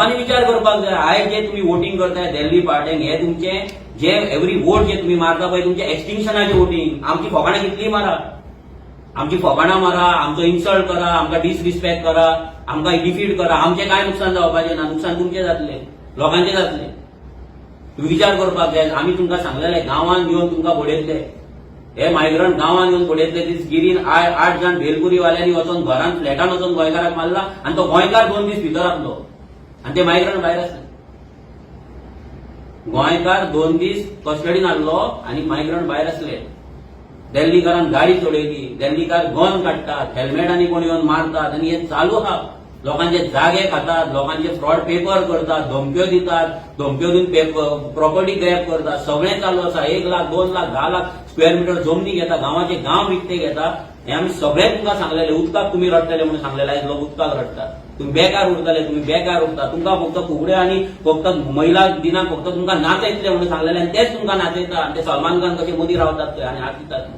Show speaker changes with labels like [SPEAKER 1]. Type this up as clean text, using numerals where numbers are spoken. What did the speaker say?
[SPEAKER 1] लोकांनी विचार करपाक जाय. आयज जे तुम्ही वोटिंग करताय दिल्ली पार्ट्यांक, हे तुमचे जे एव्हरी वोट जे तुम्ही मारता पळय तुमचे एक्सटिंक्शनाचे वोटिंग. आमची फोकाणां कितली मारा, आमची फोकाणां मारा, आमचो इन्सल्ट करा, आमकां डिसरिस्पेक्ट करा, आमकां डिफीट करा, आमचें कांय नुकसान जावपाचें ना. नुकसान तुमचें जातलें, लोकांचें जातलें. तुम्ही विचार करपाक जाय. आमी तुमकां सांगलेलें गांवांत येवन तुमकां बडयतले, हे मायग्रंट गांवांत येवन बडयतले. दीस गिरीन 8 जाण भेलपुरीवाल्यांनी वचून घरांत फ्लॅटान वचून गोंयकाराक मारला आनी तो गोंयकार 2 दीस भितर आसलो आनी ते मायग्रंट भायर आसले. गोंयकार 2 दीस कस्टडीन आसलो आनी मायग्रंट भायर आसले. दिल्लीकारान गाडी चडयली, दिल्लीकार गन काडटात, हेल्मेटांनी कोण येवन मारतात आनी हे चालू आहा. लोकांचे जागे खातात, लोकांचे फ्रॉड पेपर करतात, धमक्यो दितात, धमक्यो दिवन प्रॉपर्टी ग्रॅब करतात. सगळें चालू आसा. 1 लाख 2 लाख 10 लाख स्क्वेअर मीटर जमनी घेता, गांवाचे गांव विकते घेता. हे आमी सगळें तुमकां सांगलेले. उदकाक तुम्ही रडटले म्हणून सांगलेले. आयज लोक उदकाक रडटात. तुम्ही बेकार उरतले, तुम्ही बेकार उरता. तुमकां फक्त फुगडे आनी फक्त महिला दिनाक फक्त तुमकां नाचयतले म्हणून सांगलेले आनी तेच तुमकां नाचयता. आनी ते सलमान खान कशे मदीं रावतात थंय आनी हात दितात.